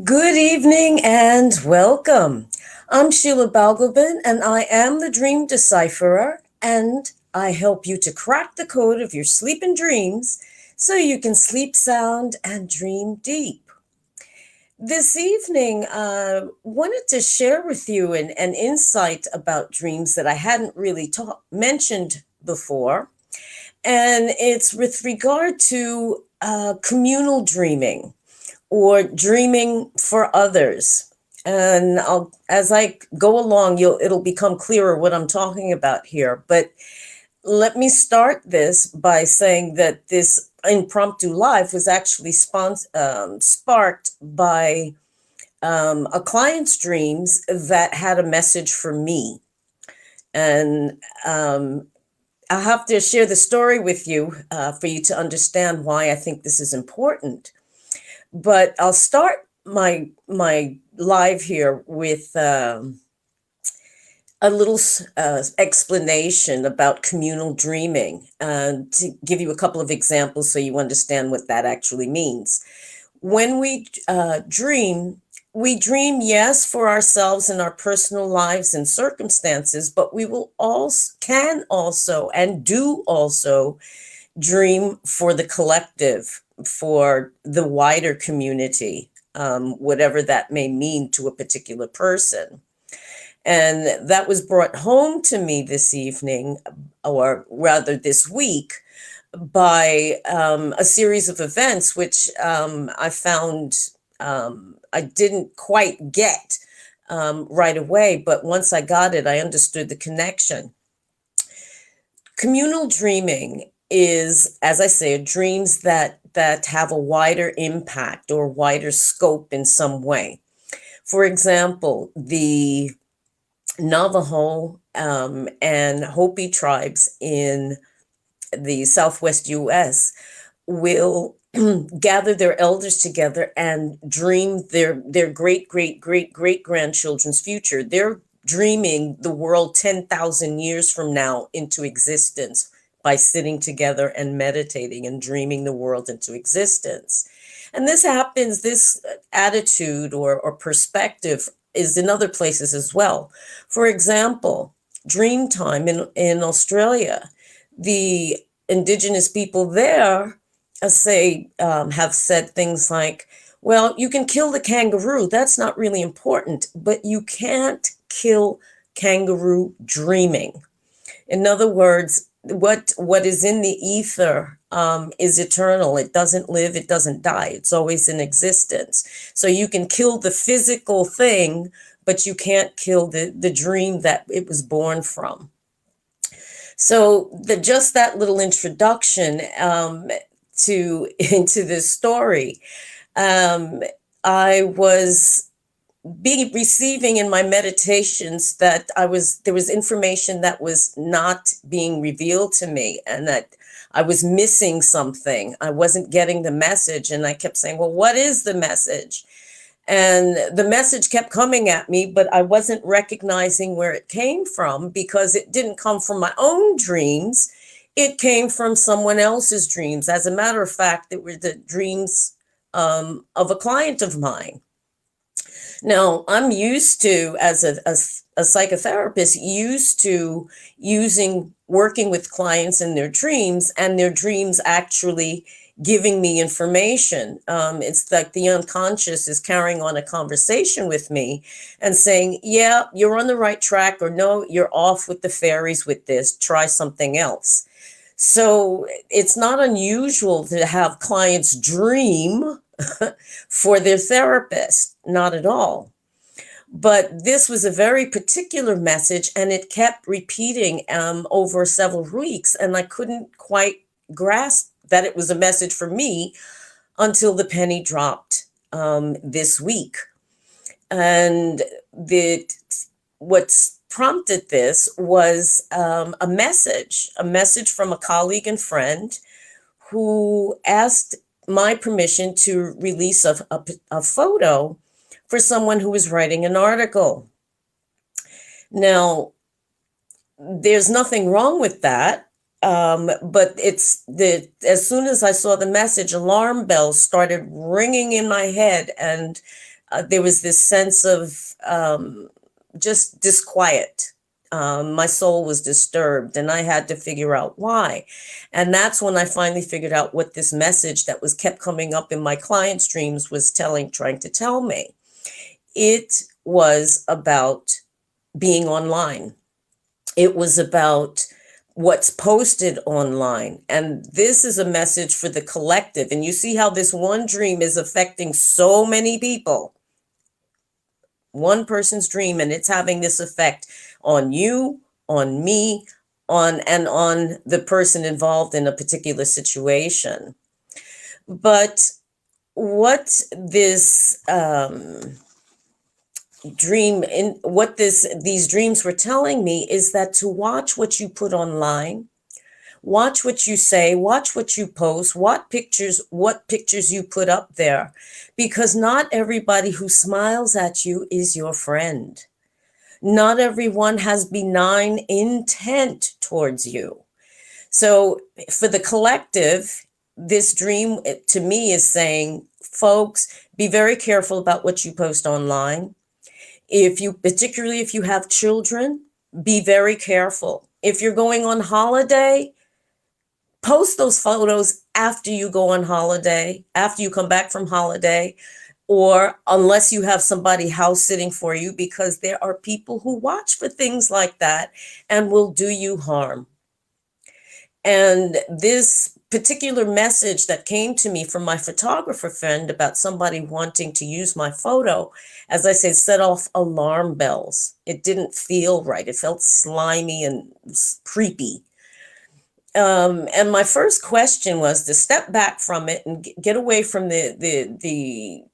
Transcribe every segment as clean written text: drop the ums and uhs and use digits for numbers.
Good evening and welcome. I'm Sheila Balgobin and I am the Dream Decipherer, and I help you to crack the code of your sleep and dreams so you can sleep sound and dream deep. This evening, I wanted to share with you an insight about dreams that I hadn't really mentioned before, and it's with regard to communal dreaming or dreaming for others. And as I go along, it'll become clearer what I'm talking about here. But let me start this by saying that this impromptu live was actually sparked by a client's dreams that had a message for me. And I'll have to share the story with you for you to understand why I think this is important. But I'll start my live here with a little explanation about communal dreaming, to give you a couple of examples so you understand what that actually means. When we dream, yes, for ourselves and our personal lives and circumstances, but we can also and do also dream for the collective, for the wider community, whatever that may mean to a particular person. And that was brought home to me this evening, or rather this week, by a series of events which I found I didn't quite get right away, but once I got it, I understood the connection. Communal dreaming is, as I say, dreams that have a wider impact or wider scope in some way. For example, the Navajo and Hopi tribes in the Southwest U.S. will gather their elders together and dream their great grandchildren's future. They're dreaming the world 10,000 years from now into existence by sitting together and meditating and dreaming the world into existence. And this attitude or perspective is in other places as well. For example, dream time in Australia, the indigenous people there have said things like, well, you can kill the kangaroo. That's not really important, but you can't kill kangaroo dreaming. In other words, what is in the ether is eternal. It doesn't live, it doesn't die. It's always in existence. So you can kill the physical thing, but you can't kill the dream that it was born from. So just that little introduction into this story, I was receiving in my meditations that there was information that was not being revealed to me, and that I was missing something. I wasn't getting the message, and I kept saying, well, what is the message? And the message kept coming at me, but I wasn't recognizing where it came from, because it didn't come from my own dreams. It came from someone else's dreams. As a matter of fact, it were the dreams of a client of mine. Now, I'm used to, as a psychotherapist, used to working with clients in their dreams, and their dreams actually giving me information. It's like the unconscious is carrying on a conversation with me and saying, yeah, you're on the right track, or no, you're off with the fairies with this, try something else. So it's not unusual to have clients dream for their therapist, not at all. But this was a very particular message, and it kept repeating over several weeks, and I couldn't quite grasp that it was a message for me until the penny dropped this week. And what's prompted this was a message from a colleague and friend who asked my permission to release a photo for someone who was writing an article. Now, there's nothing wrong with that. But as soon as I saw the message, alarm bells started ringing in my head, and there was this sense of just disquiet. My soul was disturbed, and I had to figure out why. And that's when I finally figured out what this message that was kept coming up in my clients' dreams was trying to tell me. It was about being online. It was about what's posted online. And this is a message for the collective. And you see how this one dream is affecting so many people. One person's dream, and it's having this effect on you, on me, on the person involved in a particular situation. But what this these dreams were telling me is that to watch what you put online, watch what you say, watch what you post, what pictures you put up there, because not everybody who smiles at you is your friend. Not everyone has benign intent towards you. So for the collective, this dream to me is saying, folks, be very careful about what you post online. Particularly if you have children, be very careful. If you're going on holiday, post those photos after you go on holiday, after you come back from holiday, or unless you have somebody house sitting for you, because there are people who watch for things like that and will do you harm. And this particular message that came to me from my photographer friend about somebody wanting to use my photo, as I said, set off alarm bells. It didn't feel right. It felt slimy and creepy. And my first question was to step back from it and get away from the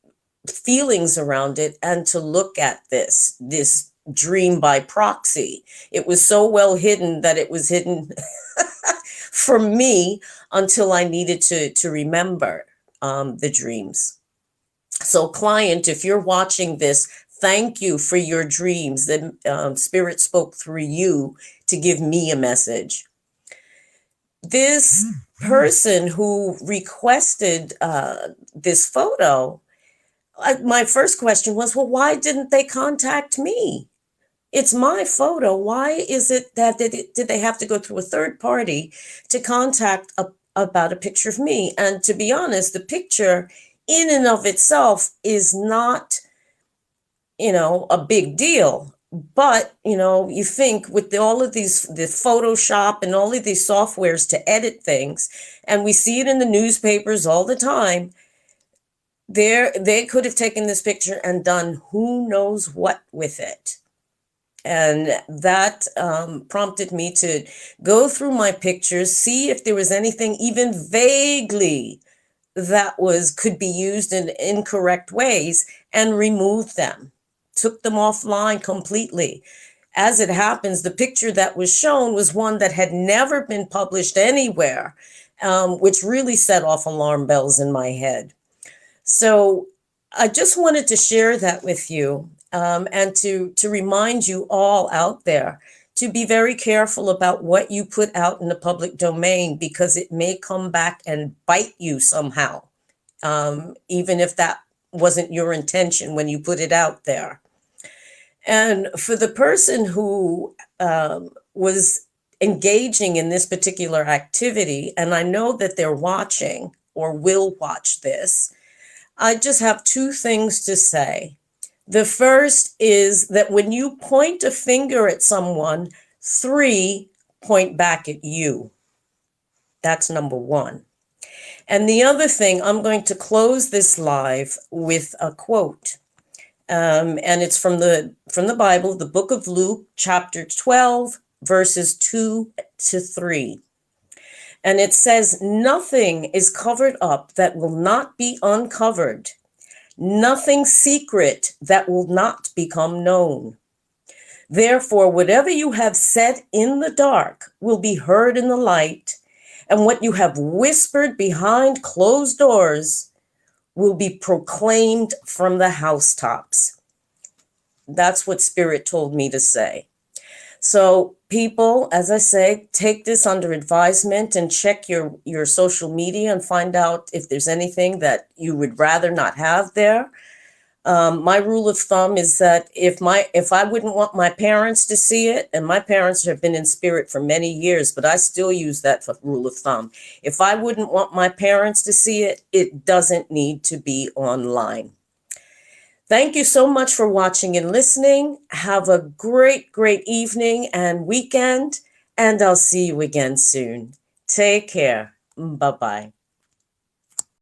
feelings around it, and to look at this dream by proxy. It was so well hidden that it was hidden from me until I needed to remember the dreams. So client, if you're watching this, thank you for your dreams. The Spirit spoke through you to give me a message. This person who requested this photo, my first question was, well, why didn't they contact me? It's my photo. Why is it that did they have to go through a third party to contact about a picture of me? And to be honest, the picture in and of itself is not, a big deal. But, you think with all of the Photoshop and all of these softwares to edit things, and we see it in the newspapers all the time, they could have taken this picture and done who knows what with it. And that prompted me to go through my pictures, see if there was anything even vaguely that could be used in incorrect ways, and remove them. Took them offline completely. As it happens, the picture that was shown was one that had never been published anywhere, which really set off alarm bells in my head. So I just wanted to share that with you, and to remind you all out there to be very careful about what you put out in the public domain, because it may come back and bite you somehow, even if that wasn't your intention when you put it out there. And for the person who was engaging in this particular activity, and I know that they're watching or will watch this, I just have two things to say. The first is that when you point a finger at someone, 3 point back at you. That's number one. And the other thing, I'm going to close this live with a quote. And it's from the Bible, the book of Luke, chapter 12, verses 2-3. And it says, "Nothing is covered up that will not be uncovered. Nothing secret that will not become known. Therefore, whatever you have said in the dark will be heard in the light, and what you have whispered behind closed doors will be proclaimed from the housetops." That's what Spirit told me to say. So people, as I say, take this under advisement and check your social media and find out if there's anything that you would rather not have there. My rule of thumb is that if I wouldn't want my parents to see it, and my parents have been in spirit for many years, but I still use that for rule of thumb. If I wouldn't want my parents to see it, it doesn't need to be online. Thank you so much for watching and listening. Have a great, great evening and weekend, and I'll see you again soon. Take care. Bye-bye.